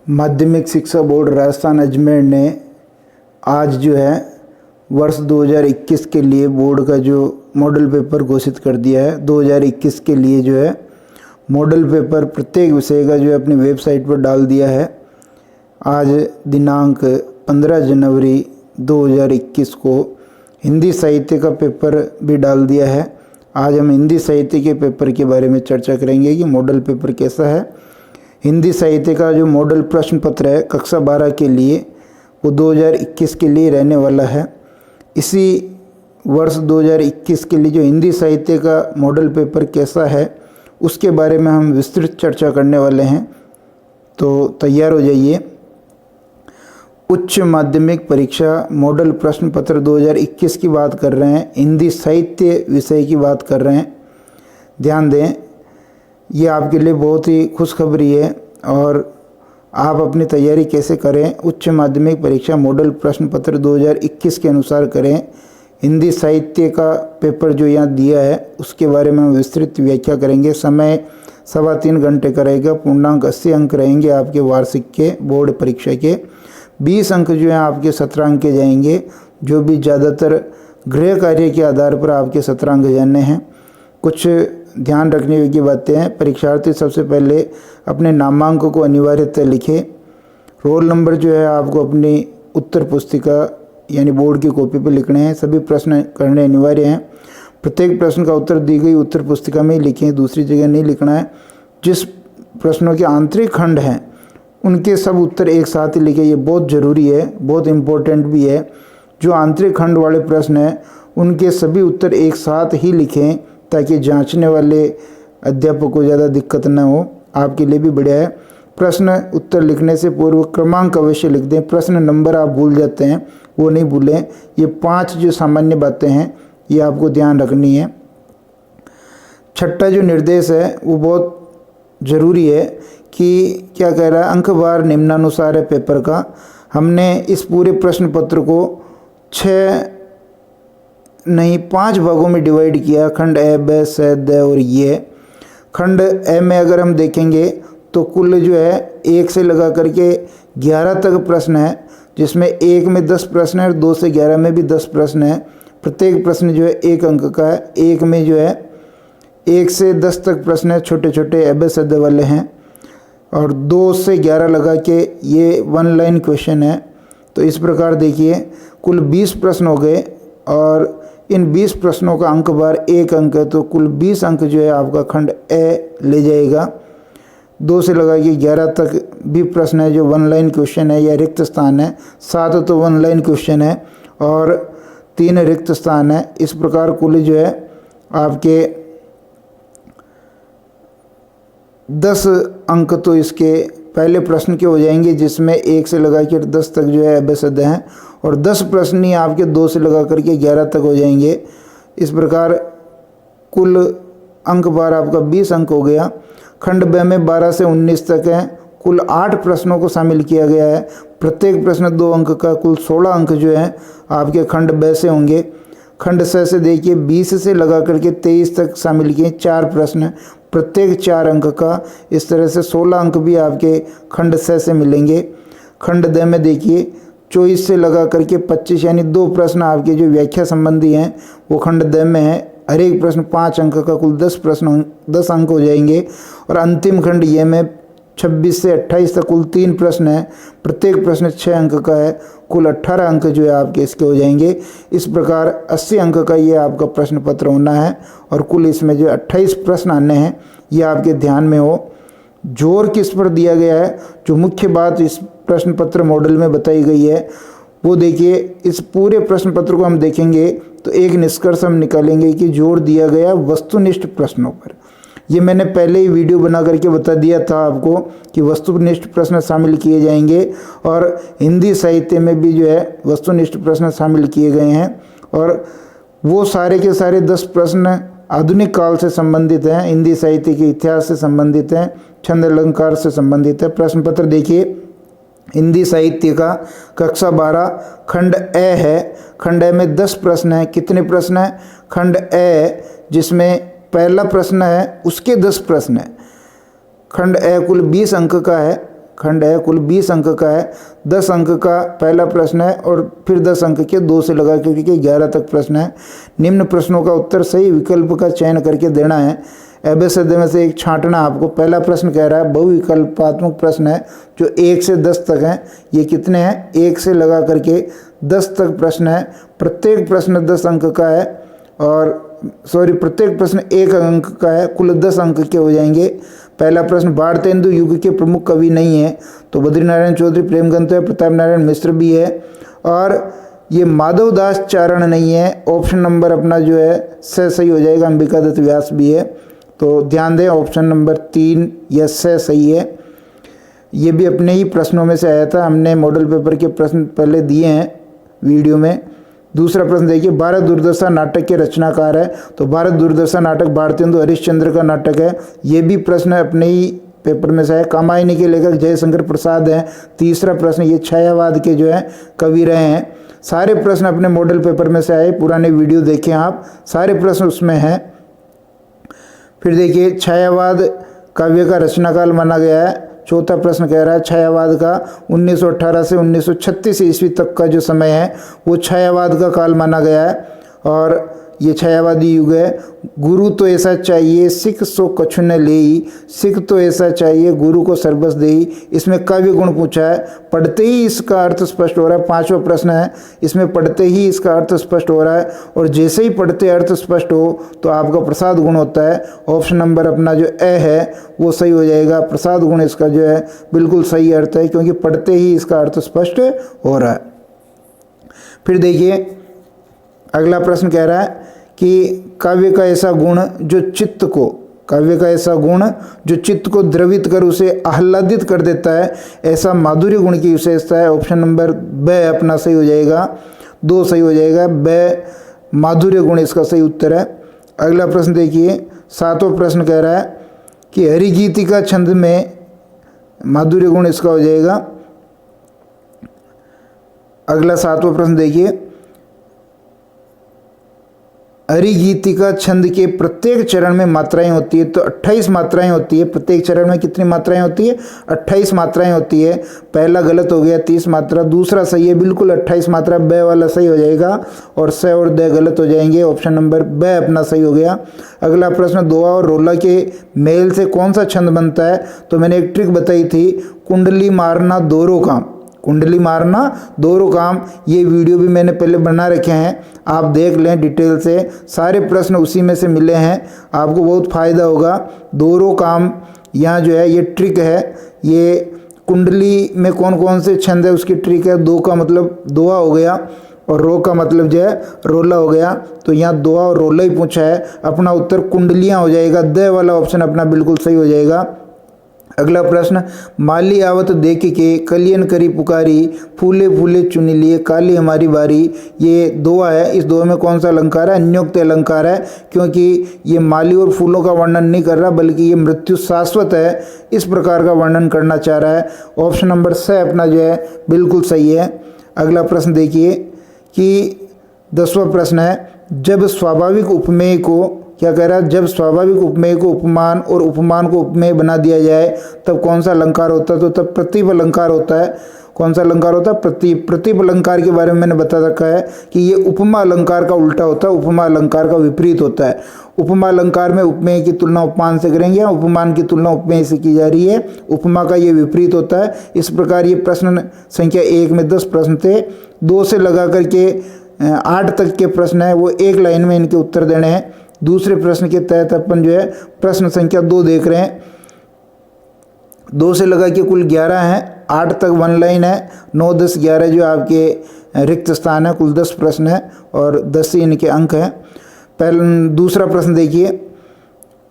माध्यमिक शिक्षा बोर्ड राजस्थान अजमेर ने आज जो है वर्ष 2021 के लिए बोर्ड का जो मॉडल पेपर घोषित कर दिया है। 2021 के लिए जो है मॉडल पेपर प्रत्येक विषय का जो है अपनी वेबसाइट पर डाल दिया है। आज दिनांक 15 जनवरी 2021 को हिंदी साहित्य का पेपर भी डाल दिया है। आज हम हिंदी साहित्य के पेपर के बारे में चर्चा करेंगे कि मॉडल पेपर कैसा है। हिंदी साहित्य का जो मॉडल प्रश्न पत्र है कक्षा 12 के लिए वो 2021 के लिए रहने वाला है। इसी वर्ष 2021 के लिए जो हिंदी साहित्य का मॉडल पेपर कैसा है उसके बारे में हम विस्तृत चर्चा करने वाले हैं, तो तैयार हो जाइए। उच्च माध्यमिक परीक्षा मॉडल प्रश्न पत्र 2021 की बात कर रहे हैं, हिंदी साहित्य विषय की बात कर रहे हैं। ध्यान दें, ये आपके लिए बहुत ही खुशखबरी है और आप अपनी तैयारी कैसे करें, उच्च माध्यमिक परीक्षा मॉडल प्रश्न पत्र 2021 के अनुसार करें। हिंदी साहित्य का पेपर जो यहाँ दिया है उसके बारे में हम विस्तृत व्याख्या करेंगे। समय 3.25 घंटे का रहेगा। पूर्णांक 80 अंक रहेंगे आपके वार्षिक के बोर्ड परीक्षा के। 20 अंक जो हैं आपके 17 अंक के जाएंगे, जो भी ज़्यादातर गृह कार्य के आधार पर आपके 17 अंक जाने हैं। कुछ ध्यान रखने योग्य बातें हैं। परीक्षार्थी सबसे पहले अपने नामांक को अनिवार्यतः लिखे। रोल नंबर जो है आपको अपनी उत्तर पुस्तिका यानी बोर्ड की कॉपी पर लिखने हैं। सभी प्रश्न करने अनिवार्य हैं। प्रत्येक प्रश्न का उत्तर दी गई उत्तर पुस्तिका में ही लिखें, दूसरी जगह नहीं लिखना है। जिस प्रश्नों के आंतरिक खंड हैं उनके सब उत्तर एक साथ ही लिखें। ये बहुत ज़रूरी है, बहुत इम्पोर्टेंट भी है। जो आंतरिक खंड वाले प्रश्न हैं उनके सभी उत्तर एक साथ ही लिखें ताकि जांचने वाले अध्यापक को ज़्यादा दिक्कत न हो। आपके लिए भी बढ़िया है। प्रश्न उत्तर लिखने से पूर्व क्रमांक अवश्य लिख दें। प्रश्न नंबर आप भूल जाते हैं, वो नहीं भूलें। ये 5 जो सामान्य बातें हैं ये आपको ध्यान रखनी है। छठा जो निर्देश है वो बहुत ज़रूरी है कि क्या कह रहा है, अंकवार निम्नानुसार है पेपर का। हमने इस पूरे प्रश्न पत्र को 5 भागों में डिवाइड किया। खंड ए, ब, स, द और ये। खंड ए में अगर हम देखेंगे तो कुल जो है 1 से लगा करके 11 तक प्रश्न है, जिसमें 1 में 10 प्रश्न है और 2 से 11 में भी 10 प्रश्न है। प्रत्येक प्रश्न जो है 1 अंक का है। 1 में जो है 1 से 10 तक प्रश्न है, छोटे छोटे ए, ब, स, द वाले हैं। और 2 से 11 लगा के ये 1 लाइन क्वेश्चन है। तो इस प्रकार देखिए कुल 20 प्रश्न हो गए और इन 20 प्रश्नों का अंक बार 1 अंक है, तो कुल 20 अंक जो है आपका खंड ए ले जाएगा। 2 से लगा के 11 तक भी प्रश्न है जो 1 लाइन क्वेश्चन है या रिक्त स्थान है। 7 तो 1 लाइन क्वेश्चन है और 3 रिक्त स्थान है। इस प्रकार कुल जो है आपके 10 अंक तो इसके पहले प्रश्न के हो जाएंगे, जिसमें 1 से लगा कर 10 तक जो है अभ्यसद हैं। और 10 प्रश्न ही आपके 2 से लगा करके 11 तक हो जाएंगे। इस प्रकार कुल अंक बार आपका 20 अंक हो गया। खंड ब में 12 से 19 तक है। कुल 8 प्रश्नों को शामिल किया गया है। प्रत्येक प्रश्न 2 अंक का, कुल 16 अंक जो है आपके खंड ब से होंगे। खंड स से देखिए 20 से लगा करके 23 तक शामिल किए 4 प्रश्न, प्रत्येक 4 अंक का। इस तरह से 16 अंक भी आपके खंड स से मिलेंगे। खंड द में देखिए 24 से लगा करके 25 यानी 2 प्रश्न आपके जो व्याख्या संबंधी हैं वो खंड द में है। हर एक प्रश्न 5 अंक का, कुल 10 प्रश्न 10 अंक हो जाएंगे। और अंतिम खंड ये में 26 से 28 तक कुल 3 प्रश्न हैं, प्रत्येक प्रश्न 6 अंक का है। कुल 18 अंक जो है आपके इसके हो जाएंगे। इस प्रकार 80 अंक का ये आपका प्रश्न पत्र होना है और कुल इसमें जो 28 प्रश्न आने हैं ये आपके ध्यान में हो। जोर किस पर दिया गया है, जो मुख्य बात इस प्रश्न पत्र मॉडल में बताई गई है वो देखिए। इस पूरे प्रश्न पत्र को हम देखेंगे तो एक निष्कर्ष हम निकालेंगे कि जोर दिया गया वस्तुनिष्ठ प्रश्नों पर। ये मैंने पहले ही वीडियो बना करके बता दिया था आपको कि वस्तुनिष्ठ प्रश्न शामिल किए जाएंगे और हिंदी साहित्य में भी जो है वस्तुनिष्ठ प्रश्न शामिल किए गए हैं। और वो सारे के सारे 10 प्रश्न आधुनिक काल से संबंधित हैं, हिंदी साहित्य के इतिहास से संबंधित हैं, छंद अलंकार से संबंधित है। प्रश्न पत्र देखिए, हिंदी साहित्य का कक्षा 12 खंड ए है। खंड ए में 10 प्रश्न हैं। कितने प्रश्न हैं? खंड ए जिसमें पहला प्रश्न है उसके 10 प्रश्न हैं। खंड ए कुल 20 अंक का है। खंड है, कुल 20 अंक का है। 10 अंक का पहला प्रश्न है और फिर 10 अंक के 2 से लगा के 11 तक प्रश्न है। निम्न प्रश्नों का उत्तर सही विकल्प का चयन करके देना है। एबीसीडी में से एक छांटना आपको। पहला प्रश्न कह रहा है बहुविकल्पात्मक प्रश्न है जो 1 से 10 तक हैं। ये कितने हैं? 1 से लगा करके 10 तक प्रश्न है। प्रत्येक प्रश्न 10 अंक का है और प्रत्येक प्रश्न 1 अंक का है, कुल 10 अंक के हो जाएंगे। पहला प्रश्न, भारतेंदु युग के प्रमुख कवि नहीं है तो बद्रीनारायण चौधरी, प्रेमगंत है, प्रताप नारायण मिश्र भी है और ये माधवदास चारण नहीं है। ऑप्शन नंबर अपना जो है सही हो जाएगा, अंबिका दत्त व्यास भी है। तो ध्यान दें, ऑप्शन नंबर 3 या सही है। ये भी अपने ही प्रश्नों में से आया था, हमने मॉडल पेपर के प्रश्न पहले दिए हैं वीडियो में। दूसरा प्रश्न देखिए, भारत दुर्दशा नाटक के रचनाकार है तो भारत दुर्दशा नाटक भारतेंदु हरिश्चंद्र का नाटक है। ये भी प्रश्न अपने ही पेपर में से है। कामायनी के लेखक जयशंकर प्रसाद हैं। तीसरा प्रश्न, ये छायावाद के जो है कवि रहे हैं। सारे प्रश्न अपने मॉडल पेपर में से आए, पुराने वीडियो देखें आप, सारे प्रश्न उसमें हैं। फिर देखिए, छायावाद काव्य का रचनाकाल माना गया है। चौथा प्रश्न कह रहा है छायावाद का 1918 से 1936 ईस्वी तक का जो समय है वो छायावाद का काल माना गया है और ये छायावादी युग है। गुरु तो ऐसा चाहिए सिख सो कछु न लेई, सिख तो ऐसा चाहिए गुरु को सर्वस देई। इसमें काव्य गुण पूछा है, पढ़ते ही इसका अर्थ स्पष्ट हो रहा है। 5वां प्रश्न है, इसमें पढ़ते ही इसका अर्थ स्पष्ट हो रहा है और जैसे ही पढ़ते अर्थ स्पष्ट हो तो आपका प्रसाद गुण होता है। ऑप्शन नंबर अपना जो ए है वो सही हो जाएगा। प्रसाद गुण इसका जो है बिल्कुल सही अर्थ है क्योंकि पढ़ते ही इसका अर्थ स्पष्ट हो रहा है। फिर देखिए, अगला प्रश्न कह रहा है कि काव्य का ऐसा गुण जो चित्त को, काव्य का ऐसा गुण जो चित्त को द्रवित कर उसे आह्लादित कर देता है, ऐसा माधुर्य गुण की विशेषता है। ऑप्शन नंबर ब अपना सही हो जाएगा, 2 सही हो जाएगा। ब माधुर्य गुण इसका सही उत्तर है। अगला प्रश्न देखिए, 7वां प्रश्न कह रहा है कि हरिगीतिका छंद में माधुर्य गुण इसका हो जाएगा। अगला 7वां प्रश्न देखिए, हरिगीतिका छंद के प्रत्येक चरण में मात्राएं होती है तो 28 मात्राएं होती है। प्रत्येक चरण में कितनी मात्राएं होती है? 28 मात्राएं होती है। पहला गलत हो गया, 30 मात्रा। दूसरा सही है, बिल्कुल 28 मात्रा। ब वाला सही हो जाएगा और स और द गलत हो जाएंगे। ऑप्शन नंबर ब अपना सही हो गया। अगला प्रश्न, दोहा और रोला के मेल से कौन सा छंद बनता है? तो मैंने एक ट्रिक बताई थी, कुंडली मारना दोहरो काम, कुंडली मारना दोहरो काम। ये वीडियो भी मैंने पहले बना रखे हैं, आप देख लें डिटेल से। सारे प्रश्न उसी में से मिले हैं, आपको बहुत फ़ायदा होगा। दोहरो काम यहाँ जो है ये ट्रिक है। ये कुंडली में कौन कौन से छंद है उसकी ट्रिक है। दो का मतलब दोहा हो गया और रो का मतलब जो है रोला हो गया। तो यहाँ दोहा और रोला ही पूछा है, अपना उत्तर कुंडलियाँ हो जाएगा। द वाला ऑप्शन अपना बिल्कुल सही हो जाएगा। अगला प्रश्न, माली आवत देख के कलियन करी पुकारी, फूले फूले चुनी लिए काली हमारी बारी। ये दोहा है, इस दोहे में कौन सा अलंकार है? अन्योक्त अलंकार है, क्योंकि ये माली और फूलों का वर्णन नहीं कर रहा बल्कि ये मृत्यु शाश्वत है, इस प्रकार का वर्णन करना चाह रहा है। ऑप्शन नंबर स अपना जो है बिल्कुल सही है। अगला प्रश्न देखिए कि 10वां प्रश्न है, जब स्वाभाविक उपमेय को, क्या कह रहा है? जब स्वाभाविक उपमेय को उपमान और उपमान को उपमेय बना दिया जाए तब कौन सा अलंकार होता है? तो तब प्रतीप अलंकार होता है। कौन सा अलंकार होता है? प्रतीप। प्रतीप अलंकार के बारे में मैंने बता रखा है कि ये उपमा अलंकार का उल्टा होता है, उपमा अलंकार का विपरीत होता है। उपमा अलंकार में उपमेय की तुलना उपमान से करेंगे, उपमान की तुलना उपमेय से की जा रही है। उपमा का ये विपरीत होता है। इस प्रकार ये प्रश्न संख्या 1 में 10 प्रश्न थे। 2 से लगा करके 8 तक के प्रश्न है वो एक लाइन में इनके उत्तर देने हैं। दूसरे प्रश्न के तहत अपन जो है प्रश्न संख्या 2 देख रहे हैं। 2 से लगा के कुल 11 हैं, 8 तक 1 लाइन है, 9, 10, 11 जो आपके रिक्त स्थान है। कुल 10 प्रश्न है और 10 ही इनके अंक हैं। दूसरा प्रश्न देखिए,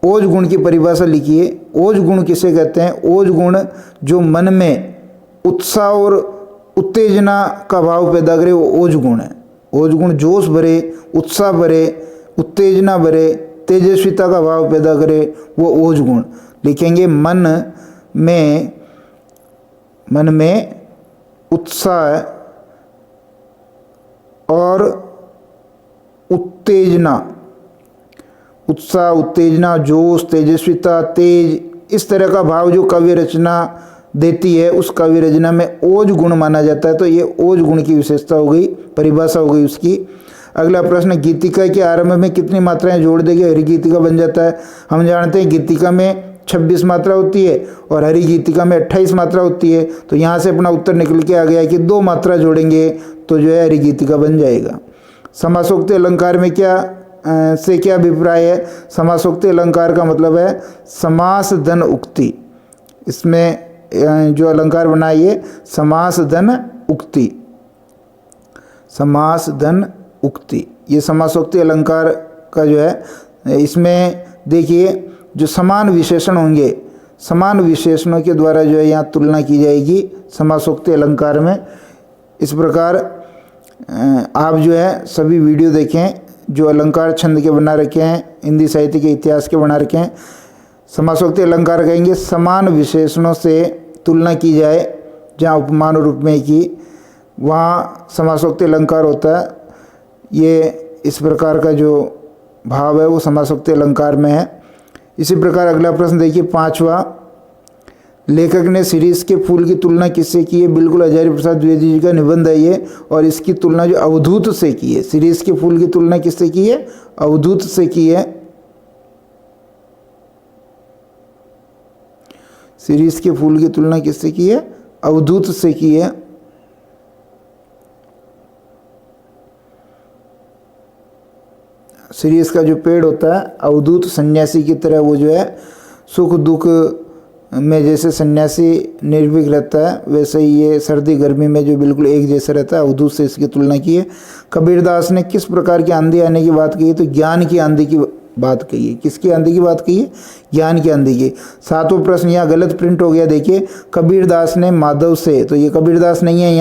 ओज गुण की परिभाषा लिखिए। ओज गुण किसे कहते हैं? ओज गुण जो मन में उत्साह और उत्तेजना का भाव पैदा करे वो ओज गुण है। ओज गुण जोश भरे, उत्साह भरे, उत्तेजना भरे, तेजस्विता का भाव पैदा करे वो ओज गुण लिखेंगे। मन में उत्साह और उत्तेजना, उत्साह, उत्तेजना, जोश, तेजस्विता, तेज, इस तरह का भाव जो काव्य रचना देती है उस काव्य रचना में ओज गुण माना जाता है। तो ये ओज गुण की विशेषता हो गई, परिभाषा हो गई उसकी। अगला प्रश्न, गीतिका के आरंभ में कितनी मात्राएं जोड़ देगी हरि गीतिका बन जाता है। हम जानते हैं गीतिका में 26 मात्रा होती है और हरि गीतिका में 28 मात्रा होती है। तो यहाँ से अपना उत्तर निकल के आ गया कि 2 मात्रा जोड़ेंगे तो जो है हरि गीतिका बन जाएगा। समासोक्ति अलंकार में से क्या अभिप्राय है? समासोक्ति अलंकार का मतलब है समास धन उक्ति। इसमें जो अलंकार बनाइए समास धन उक्ति, समास धन उक्ति, ये समासोक्ति अलंकार का जो है। इसमें देखिए जो समान विशेषण होंगे, समान विशेषणों के द्वारा जो है यहाँ तुलना की जाएगी समासोक्ति अलंकार में। इस प्रकार आप जो है सभी वीडियो देखें जो अलंकार छंद के बना रखे हैं, हिंदी साहित्य के इतिहास के बना रखे हैं। समासोक्ति अलंकार कहेंगे समान विशेषणों से तुलना की जाए, जहाँ उपमान रूप में की वहाँ समासोक्ति अलंकार होता है। ये इस प्रकार का जो भाव है वो समासोक्ति अलंकार में है। इसी प्रकार अगला प्रश्न देखिए 5वां, लेखक ने शिरीष के फूल की तुलना किससे की है? बिल्कुल हजारी प्रसाद द्विवेदी जी का निबंध है ये, और इसकी तुलना जो अवधूत से की है। शिरीष के फूल की तुलना किससे की है? अवधूत से की है। शिरीष के फूल की तुलना किससे की है? अवधूत से की है। शिरीष का जो पेड़ होता है अवधूत सन्यासी की तरह वो जो है सुख दुख में जैसे सन्यासी निर्भीक रहता है वैसे ही ये सर्दी गर्मी में जो बिल्कुल एक जैसा रहता है, अवधूत से इसकी तुलना की है। कबीरदास ने किस प्रकार की आंधी आने की बात कही है? तो ज्ञान की आंधी की बात कही है। किसकी आंधी की बात कही है? ज्ञान की आंधी की। 7वां प्रश्न यहाँ गलत प्रिंट हो गया, देखिए कबीरदास ने माधव से, तो ये कबीरदास नहीं है,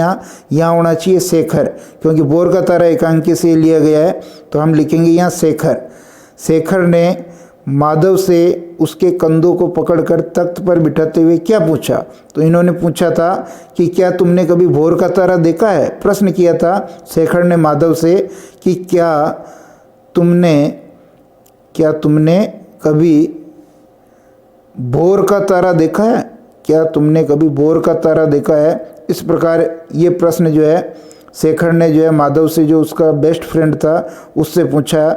यहाँ होना चाहिए शेखर, क्योंकि बोर का तारा एकांकी से लिया गया है। तो हम लिखेंगे यहाँ शेखर। शेखर ने माधव से उसके कंधों को पकड़कर तख्त पर बिठाते हुए क्या पूछा? तो इन्होंने पूछा था कि क्या तुमने कभी भोर का तारा देखा है? प्रश्न किया था शेखर ने माधव से कि क्या तुमने कभी भोर का तारा देखा है? क्या तुमने कभी भोर का तारा देखा है? इस प्रकार ये प्रश्न जो है शेखर ने जो है माधव से, जो उसका बेस्ट फ्रेंड था, उससे पूछा।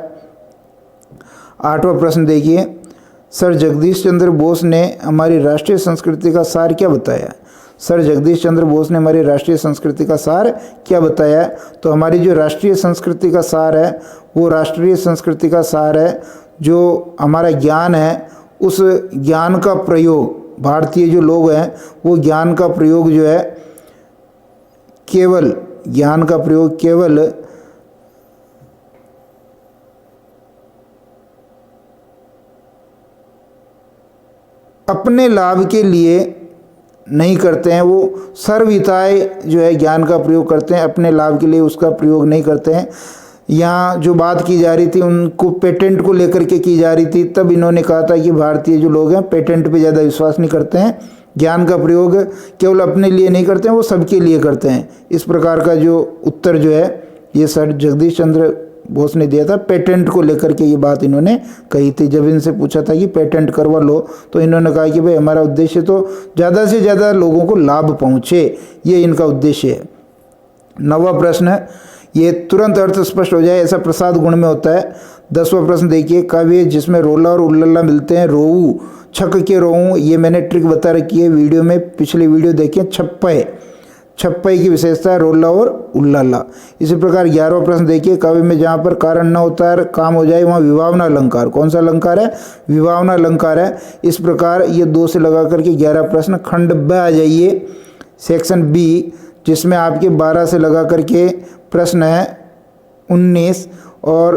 8वां प्रश्न देखिए, सर जगदीश चंद्र बोस ने हमारी राष्ट्रीय संस्कृति का सार क्या बताया? सर जगदीश चंद्र बोस ने हमारी राष्ट्रीय संस्कृति का सार क्या बताया? तो हमारी जो राष्ट्रीय संस्कृति का सार है वो राष्ट्रीय संस्कृति का सार है जो हमारा ज्ञान है, उस ज्ञान का प्रयोग, भारतीय जो लोग हैं वो ज्ञान का प्रयोग जो है केवल अपने लाभ के लिए नहीं करते हैं, वो सर्वहिताय जो है ज्ञान का प्रयोग करते हैं, अपने लाभ के लिए उसका प्रयोग नहीं करते हैं। यहाँ जो बात की जा रही थी उनको पेटेंट को लेकर के की जा रही थी, तब इन्होंने कहा था कि भारतीय जो लोग हैं पेटेंट पे ज़्यादा विश्वास नहीं करते हैं, ज्ञान का प्रयोग केवल अपने लिए नहीं करते हैं, वो सबके लिए करते हैं। इस प्रकार का जो उत्तर जो है ये सर जगदीश चंद्र बोस ने दिया था। पेटेंट को लेकर के ये बात इन्होंने कही थी। जब इनसे पूछा था कि पेटेंट करवा लो तो इन्होंने कहा कि भाई हमारा उद्देश्य तो ज़्यादा से ज़्यादा लोगों को लाभ पहुँचे, ये इनका उद्देश्य है। 9वां प्रश्न, ये तुरंत अर्थ स्पष्ट हो जाए ऐसा प्रसाद गुण में होता है। 10वां प्रश्न देखिए, काव्य जिसमें रोला और उल्लल्ला मिलते हैं, रोऊ छक के रोऊं, ये मैंने ट्रिक बता रखी है वीडियो में, पिछली वीडियो देखिए। छप्पई की विशेषता है रोला और उल्लल्ला। इसी प्रकार 11वां प्रश्न देखिए, काव्य में जहाँ पर कारण न होता है काम हो जाए वहाँ विभावना अलंकार। कौन सा अलंकार है? विभावना अलंकार है। इस प्रकार ये 2 से लगा करके 11 प्रश्न। खंड ब आ जाइए, सेक्शन बी, जिसमें आपके 12 से लगा करके प्रश्न है 19 और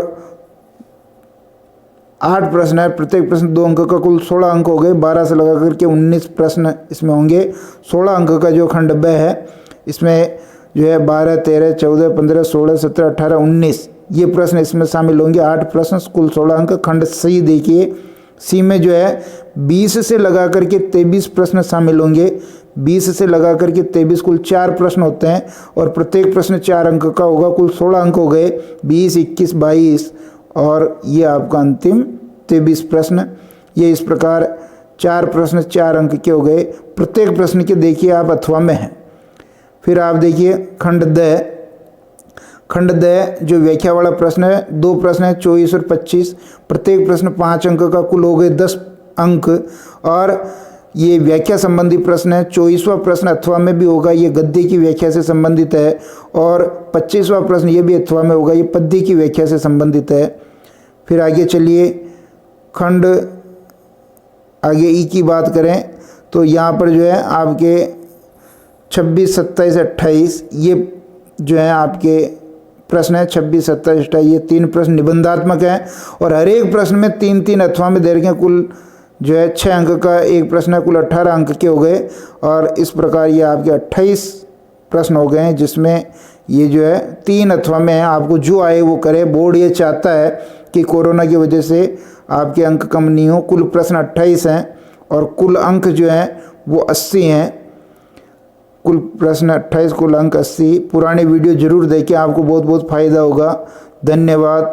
8 प्रश्न है। प्रत्येक प्रश्न 2 अंक का, कुल 16 अंक हो गए। 12 से लगा करके 19 प्रश्न इसमें होंगे। 16 अंक का जो खंड ब है इसमें जो है 12, 13, 14, 15, 16, 17, 18, 19 ये प्रश्न इसमें शामिल होंगे। 8 प्रश्न, कुल 16 अंक। खंड सी देखिए, सी में जो है 20 से लगा करके 23 प्रश्न शामिल होंगे। 20 से लगा करके 23, कुल 4 प्रश्न होते हैं और प्रत्येक प्रश्न 4 अंक का होगा। कुल 16 अंक हो गए, 20, 21, 22 और ये आपका अंतिम 23 प्रश्न। ये इस प्रकार 4 प्रश्न 4 अंक के हो गए। प्रत्येक प्रश्न के देखिए आप अथवा में हैं। फिर आप देखिए खंड द जो व्याख्या वाला प्रश्न है, 2 प्रश्न है 24 और 25, प्रत्येक प्रश्न 5 अंक का, कुल हो गए 10 अंक। और ये व्याख्या संबंधी प्रश्न है। 24वां प्रश्न अथवा में भी होगा, ये गद्य की व्याख्या से संबंधित है। और 25वां प्रश्न ये भी अथवा में होगा, ये पद्य की व्याख्या से संबंधित है। फिर आगे चलिए, खंड आगे ई की बात करें तो यहाँ पर जो है आपके 26, 27, 28 ये जो है आपके प्रश्न है। 26, 27, 28 ये 3 प्रश्न निबंधात्मक हैं और हर एक प्रश्न में 3-3 अथवा में दे रखे हैं। कुल जो है 6 अंक का एक प्रश्न है, कुल 18 अंक के हो गए। और इस प्रकार ये आपके 28 प्रश्न हो गए हैं, जिसमें ये जो है 3 अथवा में है। आपको जो आए वो करे। बोर्ड ये चाहता है कि कोरोना की वजह से आपके अंक कम नहीं हो। कुल प्रश्न 28 हैं और कुल अंक जो हैं वो 80 हैं। कुल प्रश्न 28, कुल अंक 80। पुराने वीडियो जरूर देखें, आपको बहुत बहुत फ़ायदा होगा। धन्यवाद।